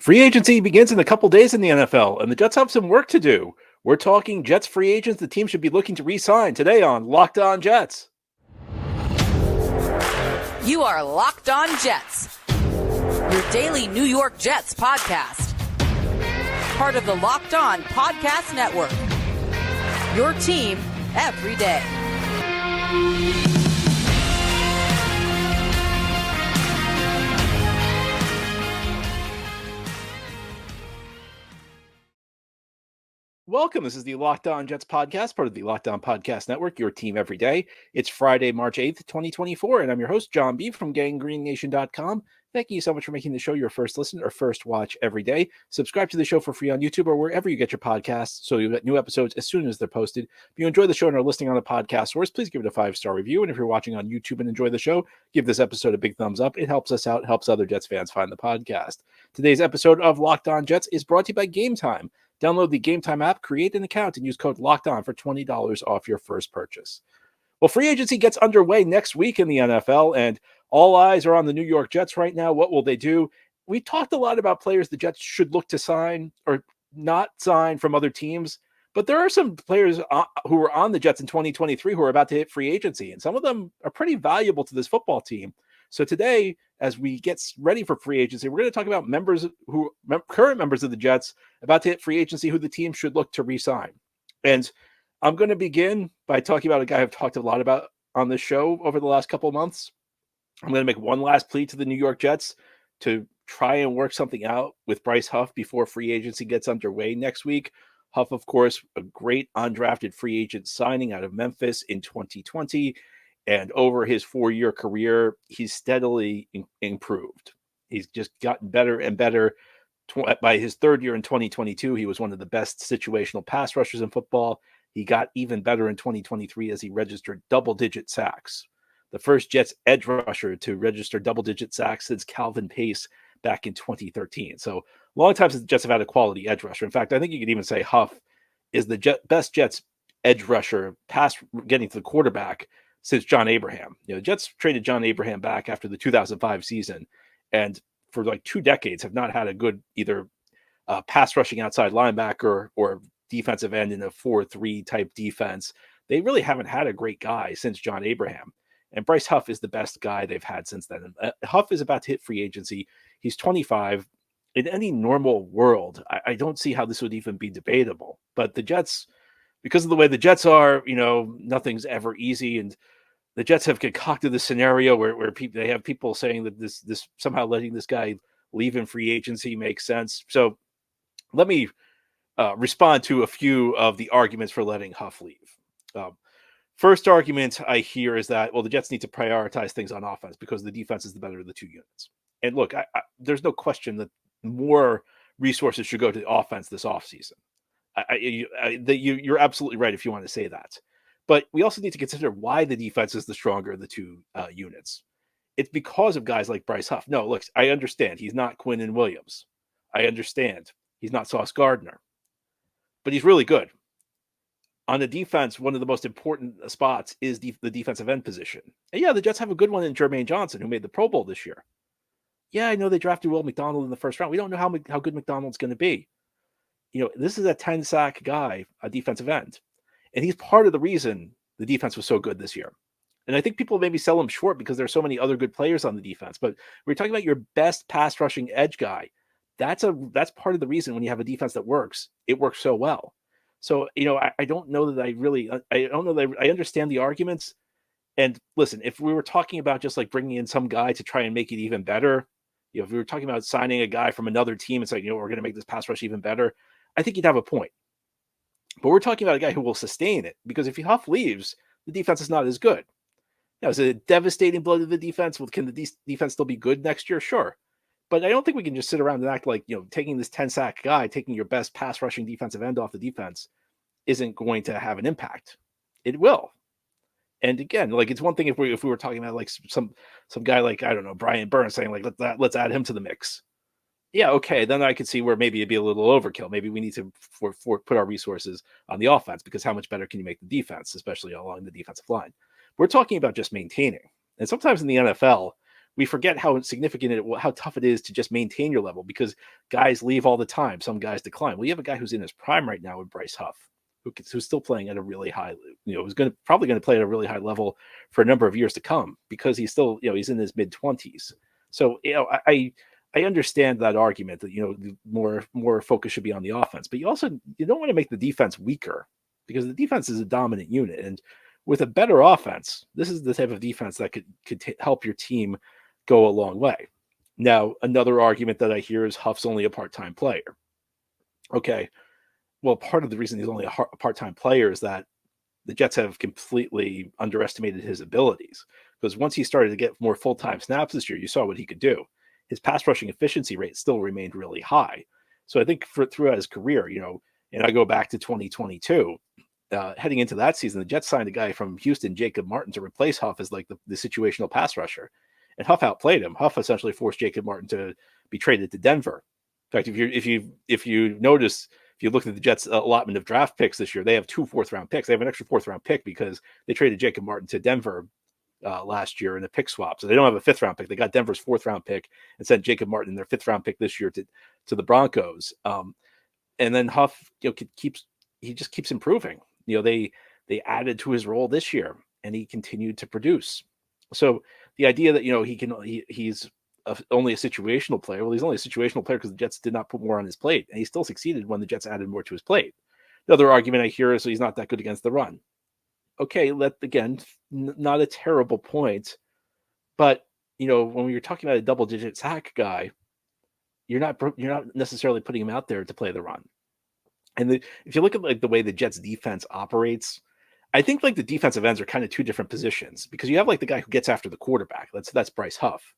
Free agency begins in a couple days in the NFL, and the Jets have some work to do. We're talking Jets free agents the team should be looking to re-sign today on Locked On Jets. You are Locked On Jets, your daily New York Jets podcast. Part of the Locked On Podcast Network, your team every day. Welcome. This is the Locked On Jets podcast, part of the Locked On Podcast Network, your team every day. It's Friday, March 8th, 2024, and I'm your host, John B. from GangGreenNation.com. Thank you so much for making the show your first listen or first watch every day. Subscribe to the show for free on YouTube or wherever you get your podcasts so you'll get new episodes as soon as they're posted. If you enjoy the show and are listening on the podcast source, please give it a 5-star review. And if you're watching on YouTube and enjoy the show, give this episode a big thumbs up. It helps us out, helps other Jets fans find the podcast. Today's episode of Locked On Jets is brought to you by Game Time. Download the Game Time app, create an account, and use code LOCKEDON for $20 off your first purchase. Well, free agency gets underway next week in the NFL, and all eyes are on the New York Jets right now. What will they do? We talked a lot about players the Jets should look to sign or not sign from other teams, but there are some players who were on the Jets in 2023 who are about to hit free agency, and some of them are pretty valuable to this football team. So today, as we get ready for free agency, we're going to talk about current members of the Jets about to hit free agency who the team should look to re-sign. And I'm going to begin by talking about a guy I've talked a lot about on this show over the last couple of months. I'm going to make one last plea to the New York Jets to try and work something out with Bryce Huff before free agency gets underway next week. Huff, of course, a great undrafted free agent signing out of Memphis in 2020. And over his 4-year career, he's steadily improved. He's just gotten better and better. By his third year in 2022, he was one of the best situational pass rushers in football. He got even better in 2023 as he registered double-digit sacks. The first Jets edge rusher to register double-digit sacks since Calvin Pace back in 2013. So long time since the Jets have had a quality edge rusher. In fact, I think you could even say Huff is the best Jets edge rusher pass getting to the quarterback since John Abraham. The Jets traded John Abraham back after the 2005 season, and for like 2 decades have not had a good either pass rushing outside linebacker or defensive end in a 4-3 type defense. They really haven't had a great guy since John Abraham, and Bryce Huff is the best guy they've had since then. Huff is about to hit free agency. He's 25. In any normal world, I don't see how this would even be debatable, but the Jets, because of the way the Jets are, nothing's ever easy. And the Jets have concocted this scenario where they have people saying that this somehow letting this guy leave in free agency makes sense. So let me respond to a few of the arguments for letting Huff leave. First argument I hear is that, well, the Jets need to prioritize things on offense because the defense is the better of the two units. And look, there's no question that more resources should go to the offense this offseason. You're absolutely right if you want to say that. But we also need to consider why the defense is the stronger of the two units. It's because of guys like Bryce Huff. No, look, I understand he's not Quinnen Williams. I understand he's not Sauce Gardner. But he's really good. On the defense, one of the most important spots is the defensive end position. And yeah, the Jets have a good one in Jermaine Johnson, who made the Pro Bowl this year. Yeah, I know they drafted Will McDonald in the first round. We don't know how good McDonald's going to be. This is a 10-sack guy, a defensive end. And he's part of the reason the defense was so good this year. And I think people maybe sell him short because there are so many other good players on the defense. But we're talking about your best pass rushing edge guy. That's part of the reason when you have a defense that works, it works so well. So, I don't know that I understand the arguments. And listen, if we were talking about just like bringing in some guy to try and make it even better, if we were talking about signing a guy from another team and saying, we're going to make this pass rush even better, I think you'd have a point. But we're talking about a guy who will sustain it, because if Huff leaves, the defense is not as good. Now, is it a devastating blow to the defense? Well, can the defense still be good next year? Sure. But I don't think we can just sit around and act like, taking this 10-sack guy, taking your best pass rushing defensive end off the defense isn't going to have an impact. It will. And again, like, it's one thing if we were talking about like some guy like, I don't know, Brian Burns saying like, let's add him to the mix. Yeah, okay, then I could see where maybe it'd be a little overkill. Maybe we need to put our resources on the offense, because how much better can you make the defense, especially along the defensive line? We're talking about just maintaining. And sometimes in the NFL, we forget how significant how tough it is to just maintain your level, because guys leave all the time. Some guys decline. Well, you have a guy who's in his prime right now with Bryce Huff, who's still playing at a really high, who's probably going to play at a really high level for a number of years to come, because he's still, he's in his mid-20s. So, I understand that argument that, more focus should be on the offense, but you don't want to make the defense weaker, because the defense is a dominant unit. And with a better offense, this is the type of defense that could help your team go a long way. Now, another argument that I hear is Huff's only a part-time player. Okay. Well, part of the reason he's only a part-time player is that the Jets have completely underestimated his abilities, because once he started to get more full-time snaps this year, you saw what he could do. His pass rushing efficiency rate still remained really high. So I think throughout his career, and I go back to 2022, heading into that season, the Jets signed a guy from Houston, Jacob Martin, to replace Huff as like the situational pass rusher. And Huff outplayed him. Huff essentially forced Jacob Martin to be traded to Denver. In fact, if you notice, if you look at the Jets' allotment of draft picks this year, they have 2 4th-round picks. They have an extra 4th-round pick because they traded Jacob Martin to Denver last year in a pick swap. So they don't have a 5th-round pick. They got Denver's 4th-round pick and sent Jacob Martin their 5th-round pick this year to the Broncos. And then Huff, he just keeps improving. They added to his role this year, and he continued to produce. So the idea that he's only a situational player. Well, he's only a situational player because the Jets did not put more on his plate, and he still succeeded when the Jets added more to his plate. The other argument I hear is he's not that good against the run. Okay, not a terrible point, but when you're talking about a double-digit sack guy, you're not necessarily putting him out there to play the run. And if you look at the way the Jets defense operates, I think the defensive ends are kind of 2 different positions, because you have the guy who gets after the quarterback. That's Bryce Huff.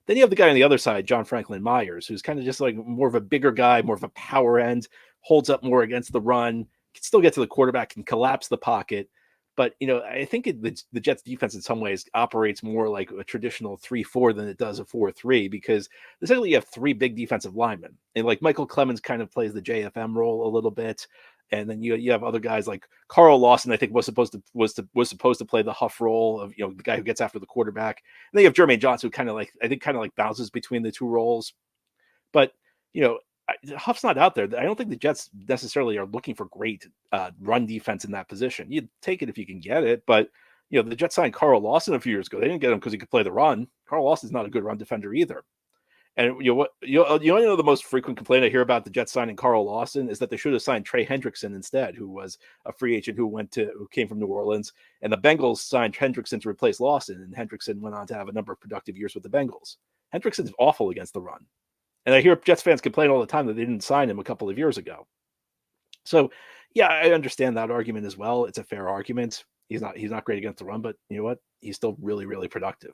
Then you have the guy on the other side, John Franklin Myers, who's kind of just more of a bigger guy, more of a power end, holds up more against the run, can still get to the quarterback, can collapse the pocket. But, I think the Jets defense in some ways operates more like a traditional 3-4 than it does a 4-3, because essentially you have 3 big defensive linemen. And Michael Clemens kind of plays the JFM role a little bit. And then you have other guys like Carl Lawson, I think was supposed to play the Huff role of, the guy who gets after the quarterback. And then you have Jermaine Johnson, who kind of bounces between the 2 roles. But, Huff's not out there. I don't think the Jets necessarily are looking for great run defense in that position. You'd take it if you can get it, but the Jets signed Carl Lawson a few years ago. They didn't get him because he could play the run. Carl Lawson's not a good run defender either. And the most frequent complaint I hear about the Jets signing Carl Lawson is that they should have signed Trey Hendrickson instead, who was a free agent who came from New Orleans, and the Bengals signed Hendrickson to replace Lawson, and Hendrickson went on to have a number of productive years with the Bengals. Hendrickson's awful against the run. And I hear Jets fans complain all the time that they didn't sign him a couple of years ago. So, yeah, I understand that argument as well. It's a fair argument. He's not great against the run, but you know what? He's still really, really productive.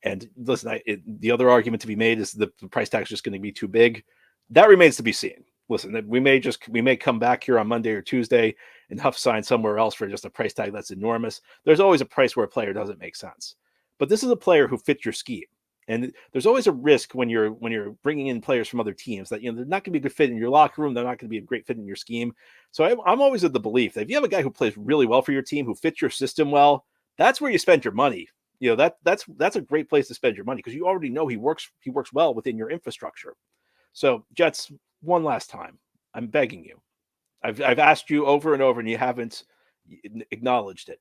And listen, the other argument to be made is the price tag is just going to be too big. That remains to be seen. Listen, we may come back here on Monday or Tuesday and Huff sign somewhere else for just a price tag that's enormous. There's always a price where a player doesn't make sense. But this is a player who fits your scheme. And there's always a risk when you're bringing in players from other teams that they're not going to be a good fit in your locker room. They're not going to be a great fit in your scheme. So I'm always of the belief that if you have a guy who plays really well for your team, who fits your system well, that's where you spend your money. That's a great place to spend your money, because you already know he works well within your infrastructure. So Jets, one last time, I'm begging you. I've asked you over and over, and you haven't acknowledged it.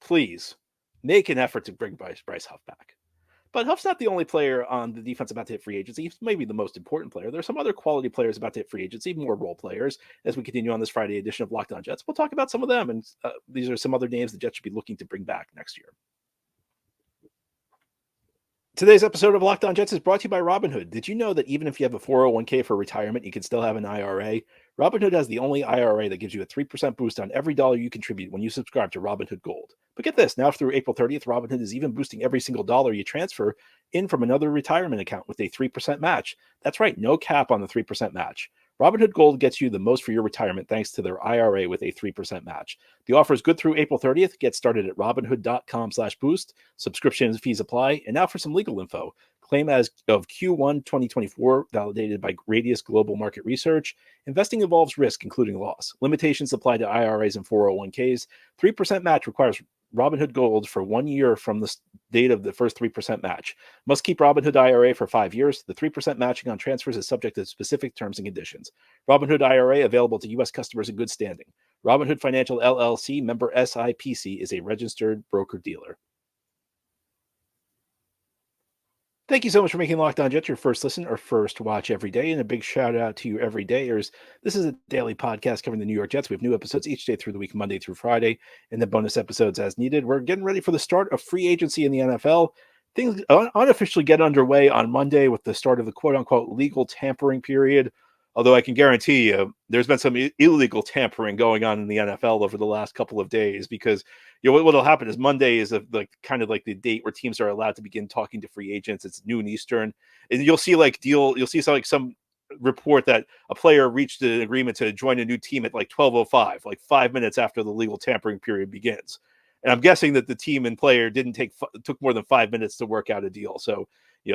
Please make an effort to bring Bryce Huff back. But Huff's not the only player on the defense about to hit free agency. He's maybe the most important player. There are some other quality players about to hit free agency, more role players, as we continue on this Friday edition of Locked On Jets. We'll talk about some of them, and these are some other names the Jets should be looking to bring back next year. Today's episode of Locked On Jets is brought to you by Robinhood. Did you know that even if you have a 401k for retirement, you can still have an IRA? Robinhood has the only IRA that gives you a 3% boost on every dollar you contribute when you subscribe to Robinhood Gold. But get this, now through April 30th, Robinhood is even boosting every single dollar you transfer in from another retirement account with a 3% match. That's right, no cap on the 3% match. Robinhood Gold gets you the most for your retirement thanks to their IRA with a 3% match. The offer is good through April 30th. Get started at robinhood.com/boost. Subscription fees apply. And now for some legal info. Claim as of Q1 2024, validated by Radius Global Market Research. Investing involves risk, including loss. Limitations apply to IRAs and 401ks. 3% match requires Robinhood Gold for 1 year from the date of the first 3% match. Must keep Robinhood IRA for 5 years. The 3% matching on transfers is subject to specific terms and conditions. Robinhood IRA available to U.S. customers in good standing. Robinhood Financial LLC, member SIPC, is a registered broker-dealer. Thank you so much for making Locked On Jets your first listen or first watch every day. And a big shout out to you everydayers. This is a daily podcast covering the New York Jets. We have new episodes each day through the week, Monday through Friday, and then bonus episodes as needed. We're getting ready for the start of free agency in the NFL. Things unofficially get underway on Monday with the start of the quote-unquote legal tampering period. Although I can guarantee you there's been some illegal tampering going on in the NFL over the last couple of days, because what'll happen is Monday is kind of like the date where teams are allowed to begin talking to free agents. It's noon Eastern, and you'll see some report that a player reached an agreement to join a new team at like 12:05, like 5 minutes after the legal tampering period begins. And I'm guessing that the team and player didn't took more than 5 minutes to work out a deal. So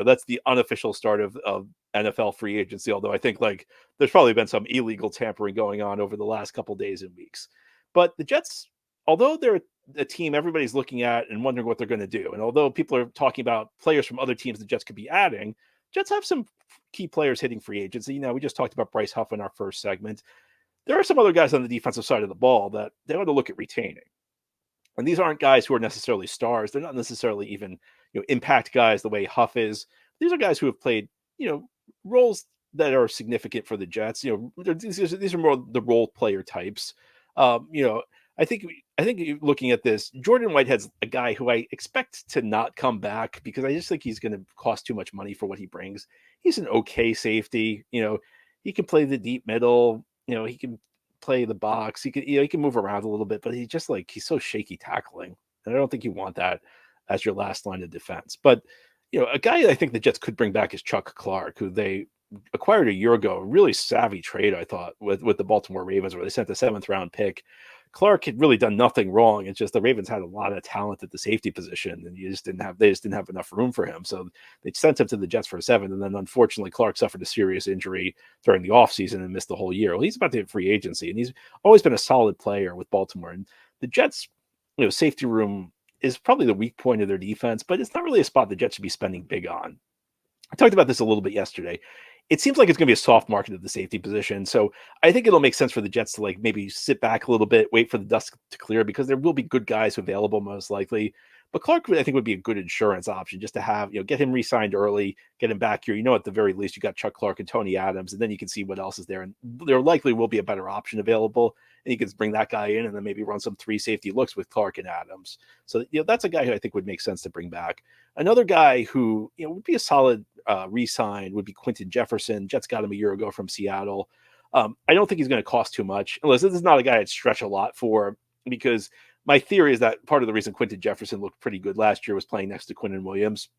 that's the unofficial start of NFL free agency. Although I think there's probably been some illegal tampering going on over the last couple of days and weeks. But the Jets, although they're a team everybody's looking at and wondering what they're going to do, and although people are talking about players from other teams the Jets could be adding, Jets have some key players hitting free agency. We just talked about Bryce Huff in our first segment. There are some other guys on the defensive side of the ball that they want to look at retaining. And these aren't guys who are necessarily stars. They're not necessarily even impact guys the way Huff is. These are guys who have played roles that are significant for the Jets. These are more the role player types. I think looking at this, Jordan Whitehead's a guy who I expect to not come back because I just think he's going to cost too much money for what he brings. He's an okay safety. He can play the deep middle. He can play the box. He can move around a little bit, but he's so shaky tackling. And I don't think you want that as your last line of defense. But, a guy I think the Jets could bring back is Chuck Clark, who they acquired a year ago. A really savvy trade, I thought, with the Baltimore Ravens, where they sent the 7th round pick. Clark had really done nothing wrong. It's just the Ravens had a lot of talent at the safety position, and they just didn't have enough room for him. So they sent him to the Jets for a 7th, and then unfortunately Clark suffered a serious injury during the offseason and missed the whole year. Well, he's about to hit free agency, and he's always been a solid player with Baltimore. And the Jets, safety room is probably the weak point of their defense, but it's not really a spot the Jets should be spending big on. I talked about this a little bit yesterday. It seems like it's going to be a soft market at the safety position. So I think it'll make sense for the Jets to maybe sit back a little bit, wait for the dust to clear, because there will be good guys available most likely. But Clark, I think, would be a good insurance option just to have, get him re-signed early, get him back here. At the very least, you got Chuck Clark and Tony Adams, and then you can see what else is there. And there likely will be a better option available. And you can bring that guy in and then maybe run some 3 safety looks with Clark and Adams. So, that's a guy who I think would make sense to bring back. Another guy who, would be a solid re-sign would be Quentin Jefferson. Jets got him a year ago from Seattle. I don't think he's going to cost too much. Unless this is not a guy I'd stretch a lot for, because my theory is that part of the reason Quentin Jefferson looked pretty good last year was playing next to Quinnen Williams.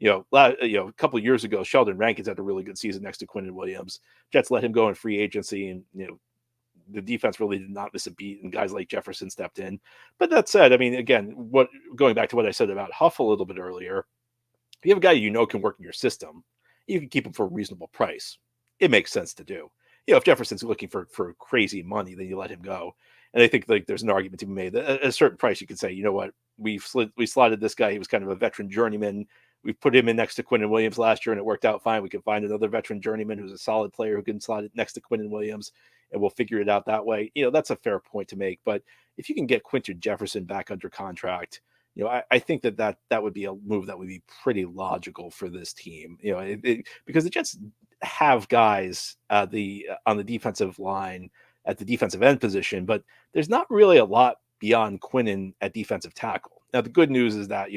A couple of years ago, Sheldon Rankins had a really good season next to Quinnen Williams. Jets let him go in free agency, and the defense really did not miss a beat, and guys like Jefferson stepped in. But that said, again, going back to what I said about Huff a little bit earlier, if you have a guy can work in your system, you can keep him for a reasonable price. It makes sense to do. If Jefferson's looking for crazy money, then you let him go. And I think there's an argument to be made that at a certain price you could say, we slotted this guy. He was kind of a veteran journeyman. We put him in next to Quinnen Williams last year, and it worked out fine. We can find another veteran journeyman who's a solid player who can slot it next to Quinnen Williams, and we'll figure it out that way. That's a fair point to make. But if you can get Quentin Jefferson back under contract, I think that would be a move that would be pretty logical for this team. Because the Jets have guys on the defensive line at the defensive end position, but there's not really a lot beyond Quinnen at defensive tackle. Now, the good news is that,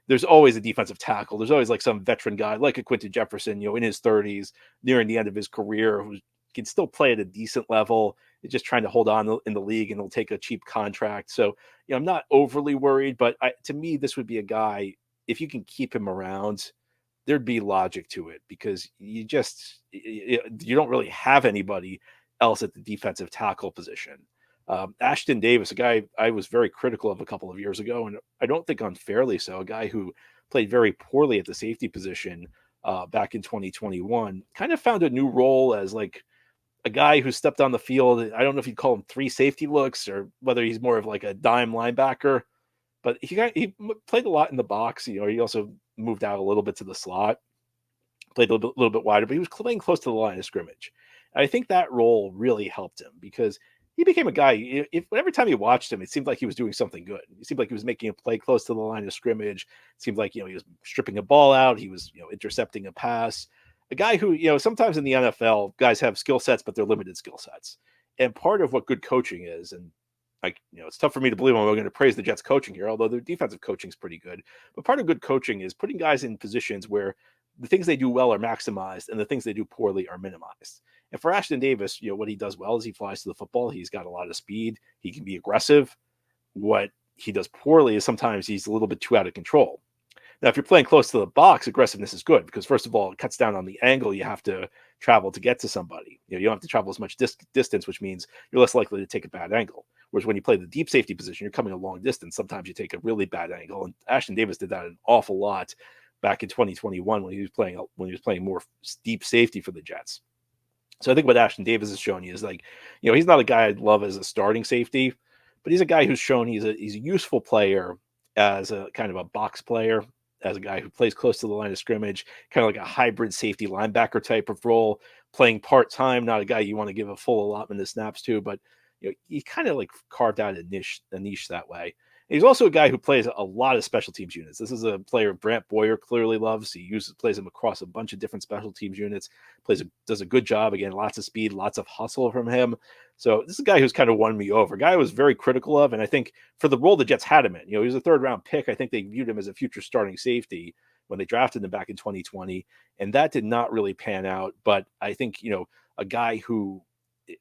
there's always a defensive tackle. There's always some veteran guy like a Quentin Jefferson, in his 30s, nearing the end of his career, who can still play at a decent level. Is just trying to hold on in the league, and will take a cheap contract. So, I'm not overly worried, but to me, this would be a guy, if you can keep him around, there'd be logic to it, because you don't really have anybody else at the defensive tackle position. Ashton Davis, a guy I was very critical of a couple of years ago, and I don't think unfairly so, a guy who played very poorly at the safety position back in 2021, kind of found a new role as a guy who stepped on the field. I don't know if you'd call him 3 safety looks or whether he's more of a dime linebacker. but he played a lot in the box. He also moved out a little bit to the slot, played a little bit wider, but he was playing close to the line of scrimmage. And I think that role really helped him because he became a guy. If every time you watched him, it seemed like he was doing something good. It seemed like he was making a play close to the line of scrimmage. It seemed like he was stripping a ball out. He was intercepting a pass. A guy who sometimes in the NFL guys have skill sets, but they're limited skill sets. And part of what good coaching is, and it's tough for me to believe I'm going to praise the Jets coaching here, although their defensive coaching is pretty good. But part of good coaching is putting guys in positions where the things they do well are maximized and the things they do poorly are minimized. And for Ashton Davis, what he does well is he flies to the football. He's got a lot of speed. He can be aggressive. What he does poorly is sometimes he's a little bit too out of control. Now, if you're playing close to the box, aggressiveness is good because, first of all, it cuts down on the angle you have to travel to get to somebody. You don't have to travel as much distance, which means you're less likely to take a bad angle. Whereas when you play the deep safety position, you're coming a long distance. Sometimes you take a really bad angle. And Ashton Davis did that an awful lot back in 2021 when he was playing more deep safety for the Jets. So I think what Ashton Davis has shown you is he's not a guy I'd love as a starting safety, but he's a guy who's shown he's a useful player as a kind of a box player, as a guy who plays close to the line of scrimmage, kind of like a hybrid safety linebacker type of role, playing part-time, not a guy you want to give a full allotment of snaps to, but he kind of carved out a niche that way. And he's also a guy who plays a lot of special teams units. This is a player Brant Boyer clearly loves. He plays him across a bunch of different special teams units, does a good job. Again, lots of speed, lots of hustle from him. So this is a guy who's kind of won me over, a guy I was very critical of. And I think for the role the Jets had him in, he was a third-round pick. I think they viewed him as a future starting safety when they drafted him back in 2020. And that did not really pan out. But I think, a guy who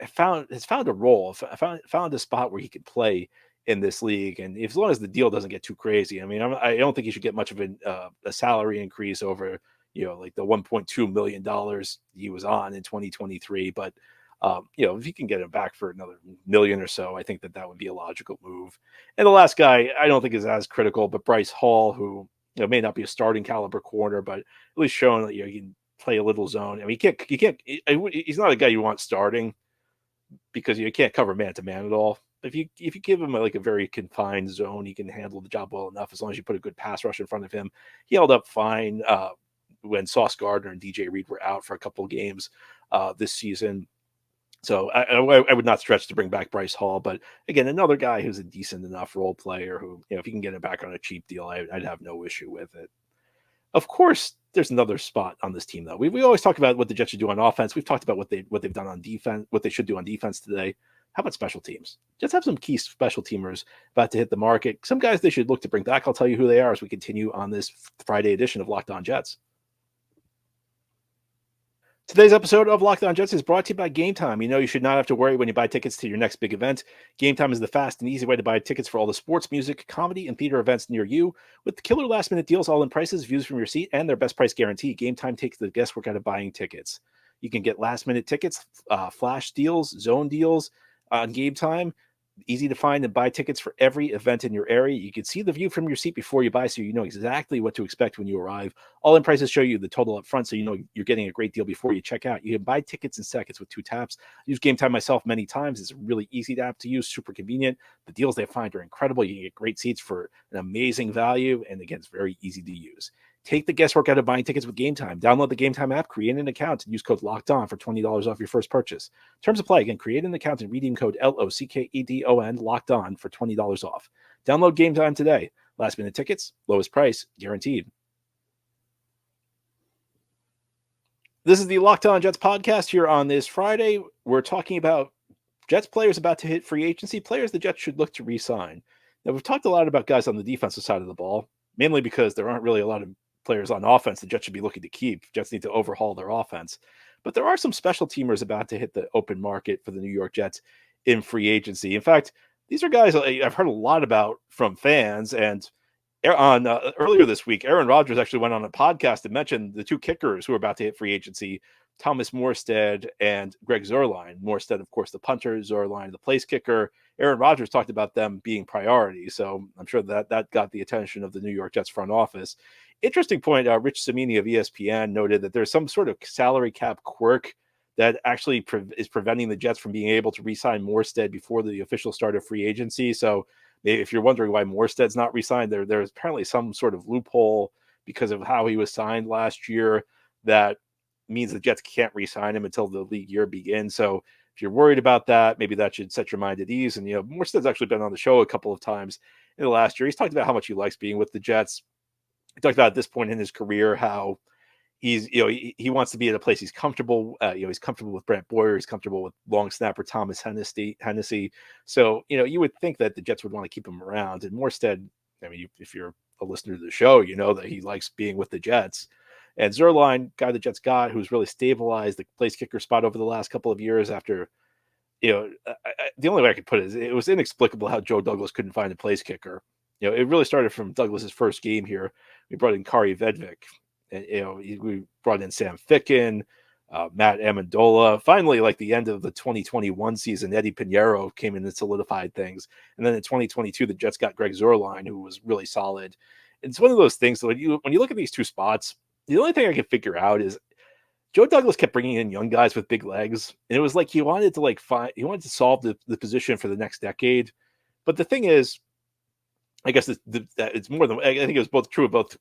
has found a role, found a spot where he could play in this league, and as long as the deal doesn't get too crazy, I don't think he should get much of a salary increase over like the $1.2 million he was on in 2023. But if you can get him back for another million or so, I think that would be a logical move. And the last guy I don't think is as critical, but Bryce Hall, who may not be a starting caliber corner, but at least shown that he can play a little zone. He's not a guy you want starting because you can't cover man to man at all. If you give him a very confined zone, he can handle the job well enough as long as you put a good pass rush in front of him. He held up fine when Sauce Gardner and DJ Reed were out for a couple of games this season. So I would not stretch to bring back Bryce Hall, but again, another guy who's a decent enough role player who, if you can get him back on a cheap deal, I'd have no issue with it. Of course, there's another spot on this team, though. We always talk about what the Jets should do on offense. We've talked about what they've done on defense, what they should do on defense today. How about special teams? Jets have some key special teamers about to hit the market. Some guys they should look to bring back. I'll tell you who they are as we continue on this Friday edition of Locked On Jets. Today's episode of Locked On Jets is brought to you by Game Time. You should not have to worry when you buy tickets to your next big event. Game Time is the fast and easy way to buy tickets for all the sports, music, comedy, and theater events near you. With killer last-minute deals, all in prices, views from your seat, and their best price guarantee, Game Time takes the guesswork out of buying tickets. You can get last-minute tickets, flash deals, zone deals on Game Time. Easy to find and buy tickets for every event in your area. You can see the view from your seat before you buy, so you know exactly what to expect when you arrive. All in prices show you the total up front, so you know you're getting a great deal before you check out. You can buy tickets in seconds with 2 taps. I use Game Time myself many times. It's a really easy app to use, super convenient. The deals they find are incredible. You can get great seats for an amazing value, and again, it's very easy to use. Take the guesswork out of buying tickets with Game Time. Download the Game Time app, create an account, and use code LOCKEDON for $20 off your first purchase. Terms apply. Again, create an account and redeem code LOCKEDON, locked on, for $20 off. Download Game Time today. Last minute tickets, lowest price, guaranteed. This is the Locked On Jets podcast here on this Friday. We're talking about Jets players about to hit free agency, players the Jets should look to re-sign. Now, we've talked a lot about guys on the defensive side of the ball, mainly because there aren't really a lot of players on offense the Jets should be looking to keep. Jets need to overhaul their offense. But there are some special teamers about to hit the open market for the New York Jets in free agency. In fact, these are guys I've heard a lot about from fans. And on earlier this week, Aaron Rodgers actually went on a podcast and mentioned the 2 kickers who are about to hit free agency, Thomas Morstead and Greg Zuerlein. Morstead, of course, the punter, Zuerlein, the place kicker. Aaron Rodgers talked about them being priorities, so I'm sure that got the attention of the New York Jets front office. Interesting point, Rich Cimini of ESPN noted that there's some sort of salary cap quirk that actually is preventing the Jets from being able to re-sign Morstead before the official start of free agency. So if you're wondering why Morstead's not re-signed, there's apparently some sort of loophole because of how he was signed last year that means the Jets can't re-sign him until the league year begins. So if you're worried about that, maybe that should set your mind at ease. And, Morstead's actually been on the show a couple of times in the last year. He's talked about how much he likes being with the Jets. He talked about at this point in his career how he wants to be at a place he's comfortable. He's comfortable with Brent Boyer. He's comfortable with long snapper Thomas Hennessy. So, you would think that the Jets would want to keep him around. And Morstead, I mean, if you're a listener to the show, you know that he likes being with the Jets. And Zerline, guy the Jets got, who's really stabilized the place kicker spot over the last couple of years after, the only way I could put it is it was inexplicable how Joe Douglas couldn't find a place kicker. It really started from Douglas's first game here. We brought in Kari Vedvik, and, we brought in Sam Ficken, Matt Amendola. Finally, like the end of the 2021 season, Eddie Pinheiro came in and solidified things. And then in 2022, the Jets got Greg Zerline, who was really solid. And it's one of those things that when you look at these two spots, the only thing I can figure out is Joe Douglas kept bringing in young guys with big legs, and it was like he wanted to solve the position for the next decade. But the thing is, I guess it's more than, I think it was both true of both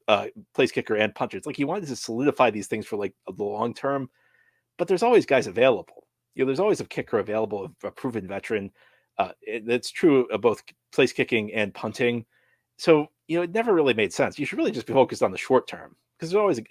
place kicker and punter. It's like he wanted to solidify these things for like the long term, but there's always guys available. There's always a kicker available, a proven veteran. That's true of both place kicking and punting. So it never really made sense. You should really just be focused on the short term, because there's always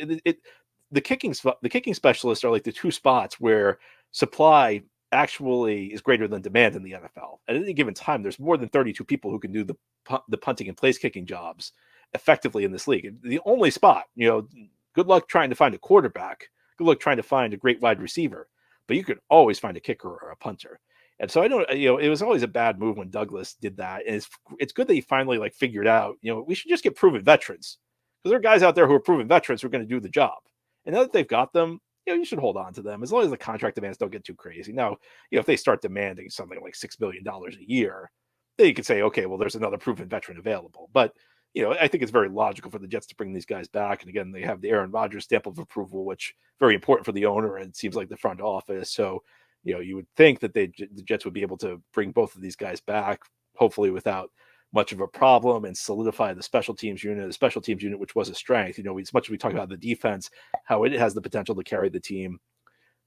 the kicking specialists are like the two spots where supply actually is greater than demand in the NFL. At any given time, there's more than 32 people who can do the punting and place kicking jobs effectively in this league. The only spot, good luck trying to find a quarterback. Good luck trying to find a great wide receiver. But you could always find a kicker or a punter. And so I don't, it was always a bad move when Douglas did that. And it's good that he finally figured out, we should just get proven veterans, because there are guys out there who are proven veterans who are going to do the job. And now that they've got them, you should hold on to them as long as the contract demands don't get too crazy. Now, if they start demanding something like $6 million a year, then you could say, okay, well, there's another proven veteran available. But, I think it's very logical for the Jets to bring these guys back. And again, they have the Aaron Rodgers stamp of approval, which is very important for the owner, and it seems like the front office. So, you would think that the Jets would be able to bring both of these guys back, hopefully without much of a problem, and solidify the special teams unit, which was a strength. As much as we talk about the defense, how it has the potential to carry the team.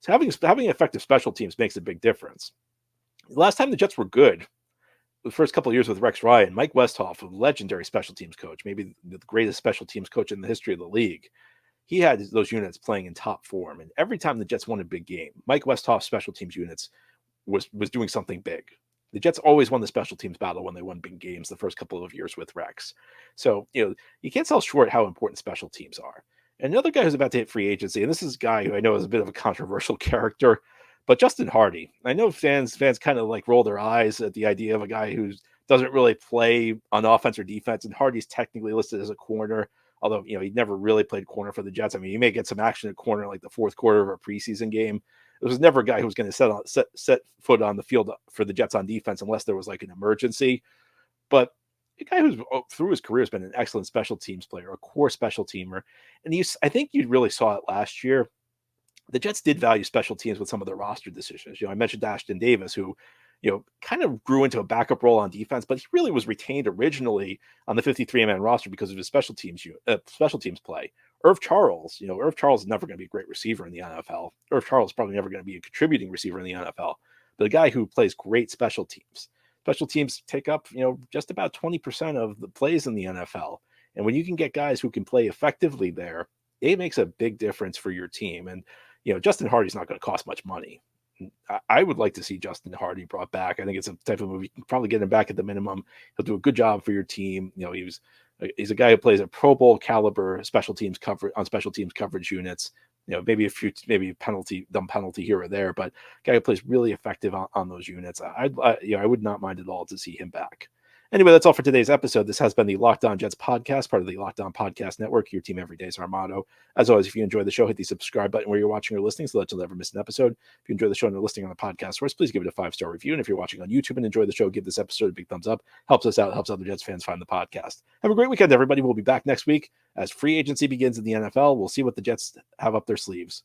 So having effective special teams makes a big difference. The last time the Jets were good, the first couple of years with Rex Ryan, Mike Westhoff, a legendary special teams coach, maybe the greatest special teams coach in the history of the league, he had those units playing in top form. And every time the Jets won a big game, Mike Westhoff's special teams units was doing something big. The Jets always won the special teams battle when they won big games the first couple of years with Rex. So, you can't sell short how important special teams are. And another guy who's about to hit free agency, and this is a guy who I know is a bit of a controversial character, but Justin Hardy. I know fans kind of roll their eyes at the idea of a guy who doesn't really play on offense or defense, and Hardy's technically listed as a corner, although, he never really played corner for the Jets. I mean, he may get some action at corner like the fourth quarter of a preseason game. There was never a guy who was going to set foot on the field for the Jets on defense unless there was an emergency. But a guy who's through his career has been an excellent special teams player, a core special teamer. And I think you really saw it last year. The Jets did value special teams with some of their roster decisions. I mentioned Ashton Davis, who, kind of grew into a backup role on defense, but he really was retained originally on the 53-man roster because of his special teams play. Irv Charles, Irv Charles is never going to be a great receiver in the NFL. Irv Charles is probably never going to be a contributing receiver in the NFL, but a guy who plays great special teams. Special teams take up, just about 20% of the plays in the NFL. And when you can get guys who can play effectively there, it makes a big difference for your team. And, Justin Hardy's not going to cost much money. I would like to see Justin Hardy brought back. I think it's a type of move you can probably get him back at the minimum. He'll do a good job for your team. He's a guy who plays a Pro Bowl caliber special teams coverage units. Maybe maybe dumb penalty here or there, but a guy who plays really effective on those units. I would not mind at all to see him back. Anyway, that's all for today's episode. This has been the Locked On Jets podcast, part of the Locked On Podcast Network. Your team every day is our motto. As always, if you enjoy the show, hit the subscribe button where you're watching or listening so that you'll never miss an episode. If you enjoy the show and you're listening on the podcast source, please give it a 5-star review. And if you're watching on YouTube and enjoy the show, give this episode a big thumbs up. Helps us out, helps other Jets fans find the podcast. Have a great weekend, everybody. We'll be back next week as free agency begins in the NFL. We'll see what the Jets have up their sleeves.